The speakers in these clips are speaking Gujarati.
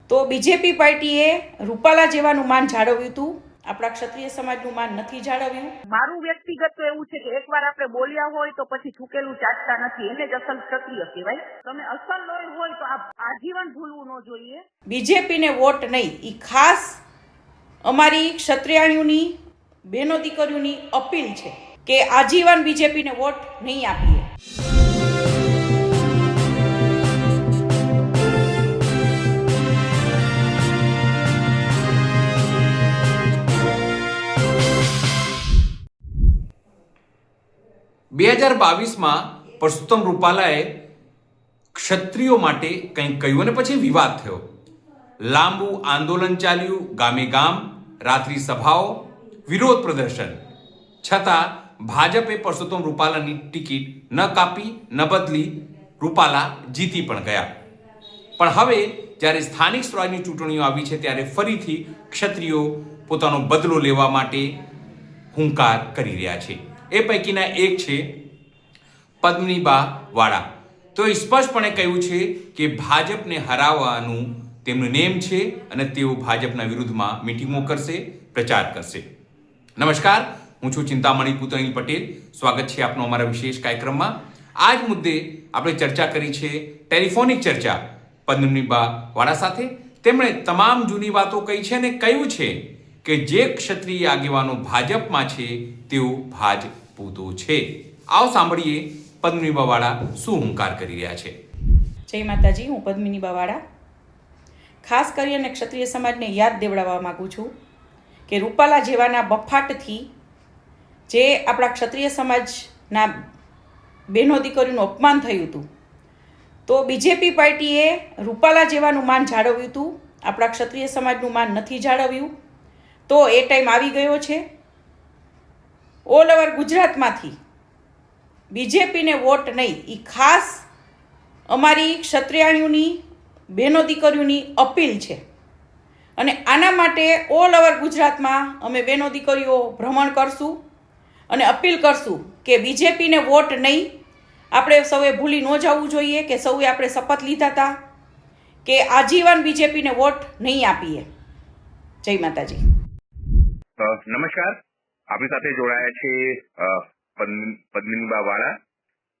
તો બીજેપી પાર્ટીએ રૂપાલા જેવાનું માન જાળવ્યું હતું, આપણા ક્ષત્રિય સમાજનું માન નથી જાળવ્યું. મારું વ્યક્તિગત તો એવું છે કે એકવાર આપણે બોલ્યા હોય તો પછી થૂકેલું ચાટતા નથી, એને જ અસલ ક્ષત્રિય કહેવાય. તમે અસલ લોહી હોય તો આજીવન ભૂલવું ન જોઈએ. બીજેપીને વોટ નહીં, એ ખાસ અમારી ક્ષત્રિયાણીઓની બહેનો દીકરીઓની અપીલ છે કે આજીવન બીજેપીને વોટ નહીં આપીએ. 2022માં પરસોત્તમ રૂપાલાએ ક્ષત્રિયો માટે કંઈક કહ્યું અને પછી વિવાદ થયો. લાંબુ આંદોલન ચાલ્યું, ગામે ગામ, રાત્રિ સભાઓ, વિરોધ પ્રદર્શન. છતાં ભાજપે પરસોત્તમ રૂપાલાની ટિકિટ ન કાપી, ન બદલી. રૂપાલા જીતી પણ ગયા. પણ હવે જ્યારે સ્થાનિક સ્વરાજની ચૂંટણીઓ આવી છે ત્યારે ફરીથી ક્ષત્રિયો પોતાનો બદલો લેવા માટે હુંકાર કરી રહ્યા છે. એ પૈકીના એક છે પદ્મિનીબા વાળા. તો સ્પષ્ટપણે કહ્યું છે કે ભાજપને હરાવવાનું તેમનું નેમ છે અને તેઓ ભાજપના વિરુદ્ધમાં મિટિંગો કરશે, પ્રચાર કરશે. નમસ્કાર, હું છું ચિંતામણી પુત્ર અનિલ પટેલ. સ્વાગત છે આપનો અમારા વિશેષ કાર્યક્રમમાં. આ જ મુદ્દે આપણે ચર્ચા કરી છે, ટેલિફોનિક ચર્ચા પદ્મિનીબા વાળા સાથે. તેમણે તમામ જૂની વાતો કહી છે અને કહ્યું છે કે જે ક્ષત્રિય આગેવાનો ભાજપમાં છે તેઓ ભાજપૂતો છે. આવો સાંભળીએ પદ્મિનીબા વાળા શું હુંકાર કરી રહ્યા છે. જય માતાજી, હું પદ્મિનીબા વાળા. ખાસ કરીને ક્ષત્રિય સમાજને યાદ દેવડાવવા માગું છું કે રૂપાલા જેવાના બફાટથી જે આપણા ક્ષત્રિય સમાજના બહેનો દીકરીનું અપમાન થયું હતું, તો બીજેપી પાર્ટીએ રૂપાલા જેવાનું માન જાળવ્યું હતું, આપણા ક્ષત્રિય સમાજનું માન નથી જાળવ્યું. તો એ ટાઈમ આવી ગયો છે. ઓલ ઓવર ગુજરાતમાંથી બીજેપીને વોટ નહીં, એ ખાસ અમારી ક્ષત્રિયાણીઓની બહેનો દીકરીઓની અપીલ છે. અને આના માટે ઓલ ઓવર ગુજરાતમાં અમે બહેનો દીકરીઓ ભ્રમણ કરશું અને અપીલ કરશું કે બીજેપીને વોટ નહીં. આપણે સૌએ ભૂલી ન જવું જોઈએ કે સૌએ આપણે શપથ લીધા હતા કે આજીવન બીજેપીને વોટ નહીં આપીએ. જય માતાજી. નમસ્કાર, આપણી સાથે જોડાયા છે પદ્મિનીબા વાળા.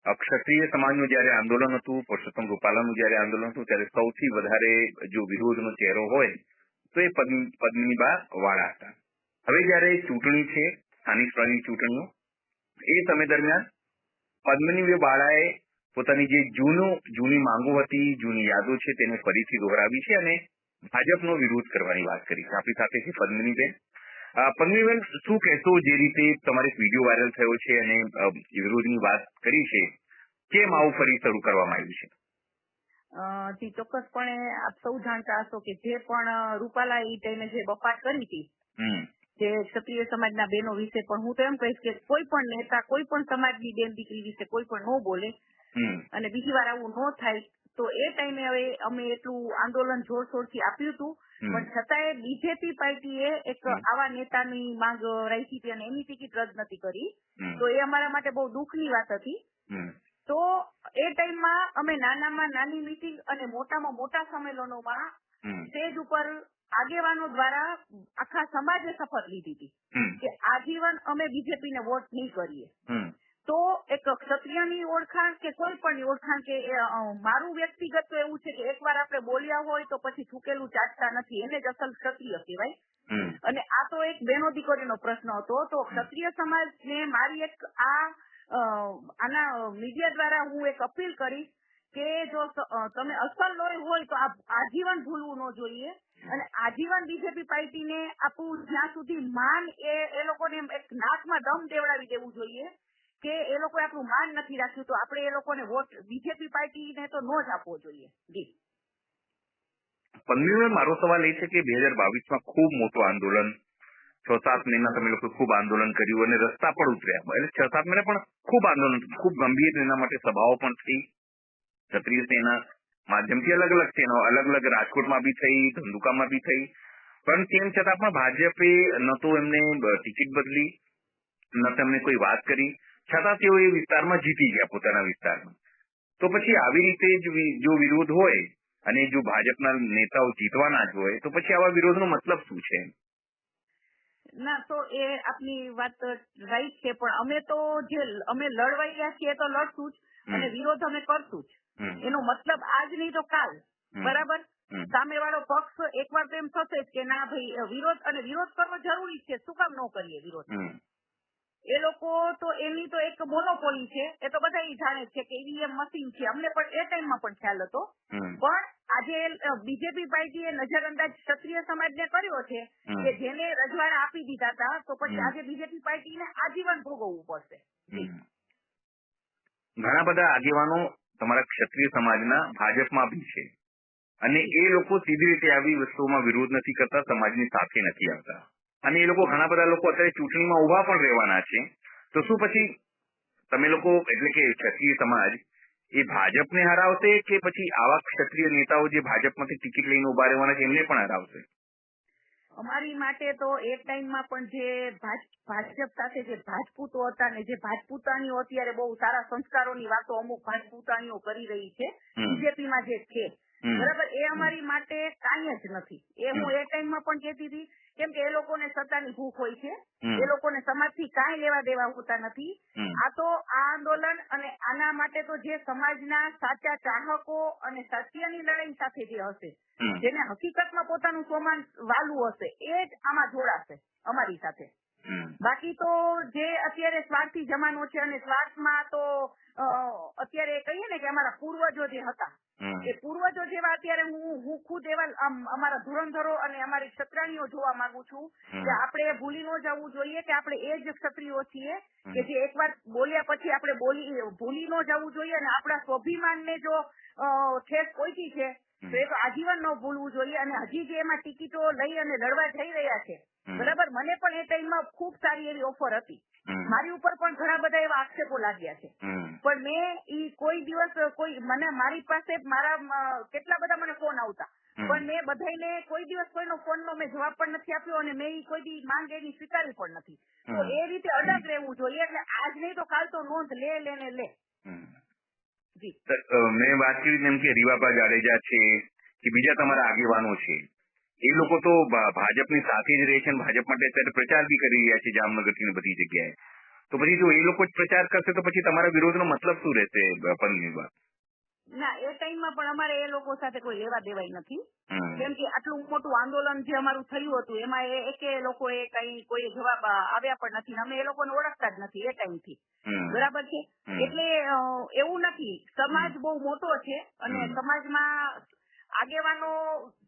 ક્ષત્રિય સમાજનું જયારે આંદોલન હતું, પરસોત્તમ રૂપાલાનું જયારે આંદોલન હતું, ત્યારે સૌથી વધારે જો વિરોધનો ચહેરો હોય તો એ પદ્મિનીબા વાળા હતા. હવે જયારે ચૂંટણી છે, સ્થાનિક સ્વરાજની ચૂંટણીઓ, એ સમય દરમિયાન પદ્મિનીબા વાળાએ પોતાની જે જૂની માંગો હતી, જૂની યાદો છે, તેને ફરીથી દોહરાવી છે અને ભાજપનો વિરોધ કરવાની વાત કરી છે. આપણી સાથે છે પદ્મિનીબેન. પદ્મિનીબેન, શું કહેશો, જે રીતે તમારો વિડીયો વાયરલ થયો છે અને વિરોધની વાત કરી છે, કેમ આવું ફરી શરૂ કરવામાં આવ્યું છે? જી, ચોક્કસપણે આપ સૌ જાણતા હશો કે જે પણ રૂપાલા એ ટાઈમે જે બફાટ કરી હતી, જે ક્ષત્રિય સમાજના બહેનો વિશે, પણ હું તો એમ કહીશ કે કોઈ પણ નેતા કોઈ પણ સમાજની બેન દીકરી વિશે કોઈ પણ ન બોલે અને બીજી વાર આવું ન થાય. તો એ ટાઈમે હવે અમે એટલું આંદોલન જોરશોરથી આપ્યું હતું, પણ છતાંય બીજેપી પાર્ટીએ એક આવા નેતાની માંગ રાખી હતી અને એની ટિકિટ રદ નથી કરી. તો એ અમારા માટે બહુ દુઃખની વાત હતી. તો એ ટાઈમમાં અમે નાનામાં નાની મીટિંગ અને મોટામાં મોટા સંમેલનોમાં સ્ટેજ ઉપર આગેવાનો દ્વારા આખા સમાજે શપથ લીધી હતી કે આજીવન અમે બીજેપીને વોટ નહીં કરીએ. તો એક ક્ષત્રિયની ઓળખાણ કે કોઈ પણ ઓળખાણ કે મારું વ્યક્તિગત તો એવું છે કે એકવાર આપણે બોલ્યા હોય તો પછી થૂકેલું ચાટતા નથી, એને જ અસલ ક્ષત્રિય કહેવાય. અને આ તો એક બહેનો દીકરીનો પ્રશ્ન હતો. તો ક્ષત્રિય સમાજને મારી એક આના મીડિયા દ્વારા હું એક અપીલ કરીશ કે જો તમે અસલ લોહી હોય તો આજીવન ભૂલવું ન જોઈએ અને આજીવન બીજેપી પાર્ટીને આપણું જ્યાં સુધી માન એ લોકોને એક નાકમાં દમ દેવડાવી દેવું જોઈએ કે એ લોકોએ આપણું માન નથી રાખ્યું, તો આપણે એ લોકોને વોટ બીજેપી પાર્ટીને તો ન જ આપવો જોઈએ. જી પદ્મિનીબેન, મારો સવાલ એ છે કે 2022માં ખૂબ મોટું આંદોલન, 6-7 મહિના તમે લોકો ખૂબ આંદોલન કર્યું અને રસ્તા પર ઉતર્યા. એટલે 6-7 મહિના પણ ખૂબ આંદોલન, ખૂબ ગંભીર એના માટે સભાઓ પણ થઈ, ક્ષત્રિય સેના માધ્યમથી અલગ અલગ સેનાઓ, અલગ અલગ રાજકોટમાં બી થઈ, ધંધુકામાં બી થઈ. પણ તેમ છતાં પણ ભાજપે ન તો એમને ટિકિટ બદલી, ન તેમને કોઈ વાત કરી, છતાં તેઓ એ વિસ્તારમાં જીતી ગયા, પોતાના વિસ્તારમાં. તો પછી આવી રીતે જો વિરોધ હોય અને જો ભાજપના નેતાઓ જીતવાના જ હોય તો પછી આવા વિરોધનો મતલબ શું છે? ના, તો એ આપની વાત રાઈટ છે, પણ અમે લડવાયા છીએ તો લડશું જ અને વિરોધ અમે કરશું જ. એનો મતલબ આજ નહીં તો કાલ, બરાબર? સામેવાળો પક્ષ એકવાર તો એમ થશે જ કે ના ભાઈ વિરોધ કરવો જરૂરી છે, શું કામ ન કરીએ વિરોધ? એ લોકો તો એની તો એક મોનોપોલી છે, એ તો બધા જાણે છે કે ઈવીએમ મશીન છે. અમને પણ એ ટાઈમમાં પણ ખ્યાલ હતો, પણ આજે બીજેપી પાર્ટીએ નજરઅંદાજ ક્ષત્રિય સમાજને કર્યો છે કે જેને રજવાડા આપી દીધા હતા, તો પછી આજે બીજેપી પાર્ટીને આજીવન ભોગવવું પડશે. ઘણા બધા આગેવાનો તમારા ક્ષત્રિય સમાજના ભાજપમાં બી છે અને એ લોકો સીધી રીતે આવી વસ્તુઓમાં વિરોધ નથી કરતા, સમાજની સાથે નથી આવતા અને એ લોકો ઘણા બધા લોકો અત્યારે ચૂંટણીમાં ઉભા પણ રહેવાના છે. તો શું પછી તમે લોકો એટલે કે ક્ષત્રિય સમાજ એ ભાજપને હરાવશે કે પછી આવા ક્ષત્રિય નેતાઓ જે ભાજપમાંથી ટિકિટ લઈને ઉભા રહેવાના છે એમને પણ હરાવશે? અમારી માટે તો એ ટાઈમમાં પણ જે ભાજપ સાથે જે ભાજપૂતો હતા ને જે ભાજપૂતાણીઓ અત્યારે બહુ સારા સંસ્કારોની વાતો અમુક ભાજપૂતાણીઓ કરી રહી છે બીજેપીમાં જે છે, બરાબર, એ અમારી માટે કાંઈ જ નથી. એ હું એ ટાઈમમાં પણ કહેતી હતી, કેમ કે એ લોકોને સત્તાની ભૂખ હોય છે, એ લોકોને સમાજથી કાંઈ લેવા દેવા હોતા નથી. આ તો આ આંદોલન અને આના માટે તો જે સમાજના સાચા ચાહકો અને સત્યની લડાઈ સાથે જે હશે, જેને હકીકતમાં પોતાનું સ્વમાન વાલું હશે, એ જ આમાં જોડાશે અમારી સાથે. બાકી તો જે અત્યારે સ્વાર્થી જમાનો છે અને સ્વાર્થમાં તો અત્યારે કહીએ ને કે અમારા પૂર્વજો જે હતા, એ પૂર્વજો જેવા અત્યારે હું ખુદ એવા અમારા ધુરંધરો અને અમારી ક્ષત્રાણીઓ જોવા માંગુ છું કે આપણે ભૂલી ન જવું જોઈએ કે આપણે એ જ ક્ષત્રિયો છીએ કે જે એકવાર બોલ્યા પછી આપણે ભૂલી ન જવું જોઈએ અને આપણા સ્વાભિમાનને જો ઠેસ પહોંચી છે તો એ તો આજીવન ન ભૂલવું જોઈએ. અને હજી જે એમાં ટિકિટો લઈ અને લડવા જઈ રહ્યા છે, બરાબર, મને પણ એ ટાઈમમાં ખૂબ સારી એવી ઓફર હતી, મારી ઉપર પણ ઘણા બધા એવા આક્ષેપો લાગ્યા છે, પણ મેં કોઈ દિવસ મારી પાસે મારા કેટલા બધા મને ફોન આવતા, પણ મેં બધાને કોઈ દિવસ કોઈનો ફોનનો મેં જવાબ પણ નથી આપ્યો અને મેં કોઈ દી માંગ એની સ્વીકારી પણ નથી. તો એ રીતે અડગ રહેવું જોઈએ. એટલે આજ નહીં તો કાલ તો નોંધ લે. મેં વાત કરી એમ કે રીવાબા જાડેજા છે કે બીજા તમારા આગેવાનો છે, એ લોકો તો ભાજપની સાથે જ રહે છે અને ભાજપ માટે અત્યારે પ્રચાર બી કરી રહ્યા છે જામનગરથી બધી જગ્યાએ. તો પછી જો એ લોકો જ પ્રચાર કરશે તો પછી તમારા વિરોધનો મતલબ શું રહેશે? પદ્મિનીબા, ના, એ ટાઈમમાં પણ અમારે એ લોકો સાથે કોઈ લેવા દેવાય નથી, કેમ કે આટલું મોટું આંદોલન જે અમારું થયું હતું એમાં એકે લોકોએ કઈ કોઈ જવાબ આવ્યા પણ નથી. અમે એ લોકોને ઓળખતા જ નથી એ ટાઈમથી, બરાબર છે. એટલે એવું નથી, સમાજ બહુ મોટો છે અને સમાજમાં આગેવાનો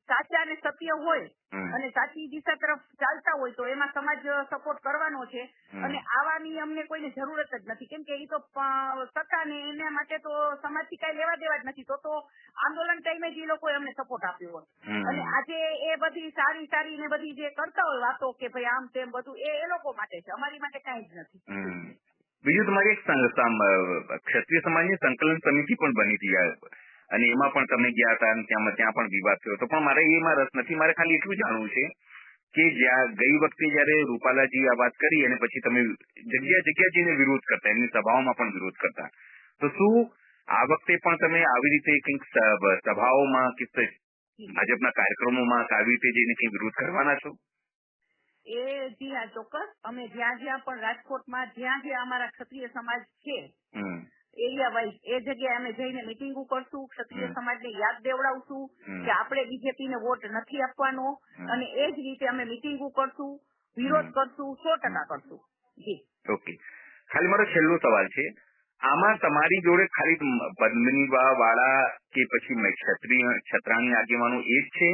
સાચા અને સત્ય હોય અને સાચી દિશા તરફ ચાલતા હોય તો એમાં સમાજ સપોર્ટ કરવાનો છે અને આવાની અમને કોઈને જરૂરત જ નથી, કેમ કે એ તો સત્તા ને એના માટે તો સમાજથી કઈ લેવા દેવા જ નથી. તો આંદોલન ટાઈમે જ એ લોકોએ અમને સપોર્ટ આપ્યો હોય અને આજે એ બધી સારી ને બધી જે કરતા હોય વાતો કે ભાઈ આમ તેમ બધું એ લોકો માટે છે, અમારી માટે કઈ જ નથી. બીજું તમારી એક ક્ષત્રિય સમાજની સંકલન સમિતિ પણ બની હતી અને એમાં પણ તમે ગયા હતા અને ત્યાં પણ વિવાદ થયો હતો, પણ મારે એમાં રસ નથી. મારે ખાલી એટલું જાણવું છે કે ગઈ વખતે જયારે રૂપાલાજી આ વાત કરી અને પછી તમે જગ્યા જઈને વિરોધ કરતા, એમની સભાઓમાં પણ વિરોધ કરતા, તો શું આ વખતે પણ તમે આવી રીતે કંઈક સભાઓમાં કે ભાજપના કાર્યક્રમોમાં આવી રીતે જઈને કંઈક વિરોધ કરવાના છો? જી હા, ચોક્કસ. અમે જ્યાં પણ રાજકોટમાં જ્યાં અમારા ક્ષત્રિય સમાજ છે એરિયા વાઇઝ એ જગ્યાએ અમે જઈને મિટિંગો કરશું, ક્ષત્રિય સમાજને યાદ દેવડાવશું કે આપણે બીજેપીને વોટ નથી આપવાનો અને એ જ રીતે અમે મિટિંગો કરશું, વિરોધ કરશું, 100% કરશું. જી ઓકે. ખાલી મારો છેલ્લો સવાલ છે, આમાં તમારી જોડે ખાલી પદ્મિનીબા વાળા કે પછી ક્ષત્રાણી આગેવાનો એ જ છે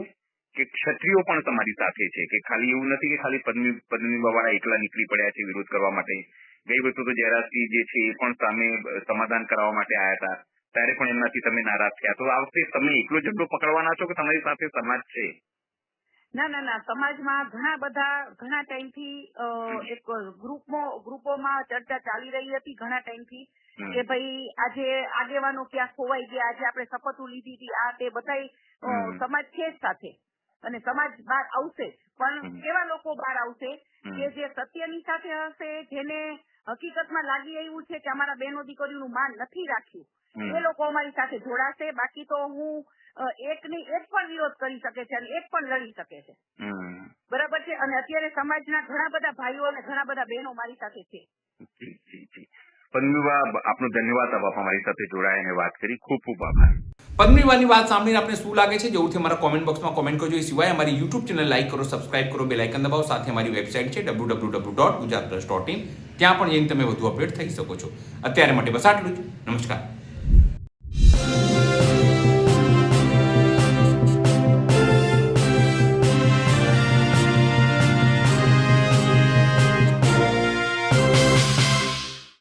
કે ક્ષત્રિયો પણ તમારી સાથે છે? કે ખાલી એવું નથી કે ખાલી પદ્મિનીબા વાળા એકલા નીકળી પડ્યા છે વિરોધ કરવા માટે? ગઈ વખતે તો જયરાજસિંહ જે છે એ પણ સામે સમાધાન કરાવવા માટે આવ્યા હતા, ત્યારે પણ એમનાથી તમે નારાજ થયા. તો આ વખતે તમે એકલો ઝંડો પકડવાના છો કે તમારી સાથે સમાજ છે? ના, સમાજમાં ઘણા ટાઈમથી એક ગ્રુપોમાં ચર્ચા ચાલી રહી હતી ઘણા ટાઈમથી કે ભાઈ આજે આગેવાનો ક્યાં ખોવાઈ ગયા, આજે આપણે શપથો લીધી હતી, આ તે બધા સમાજ છે જ સાથે અને સમાજ બહાર આવશે, પણ કેવા લોકો બહાર આવશે કે જે સત્યની સાથે હશે, જેને હકીકતમાં લાગી એવું છે કે અમારા બહેનો દીકરીઓનું માન નથી રાખ્યું, એ લોકો અમારી સાથે જોડાશે. બાકી તો હું એક પણ વિરોધ કરી શકે છે અને એક પણ લડી શકે છે. બરાબર છે. અને અત્યારે સમાજના ઘણા બધા ભાઈઓ અને ઘણા બધા બહેનો મારી સાથે છે. પદ્મિનીબા, આપનો ધન્યવાદ આપ અમારી સાથે જોડાયા અને વાત કરી. ખૂબ ખૂબ આભાર. પદ્મિનીબાની વાત સાંભળીને આપને શું લાગે છે જરૂરથી અમારા કોમેન્ટ બોક્સમાં કોમેન્ટ કરજો. એ સિવાય અમારી યુટ્યુબ ચેનલ લાઈક કરો, સબસ્ક્રાઇબ કરો, બેલ આઇકન દબાવો. સાથે અમારી વેબસાઇટ છે www.gujaratplus.in, ત્યાં પણ જઈને તમે વધુ અપડેટ થઈ શકો છો. અત્યારે માટે બસ આટલું જ. નમસ્કાર.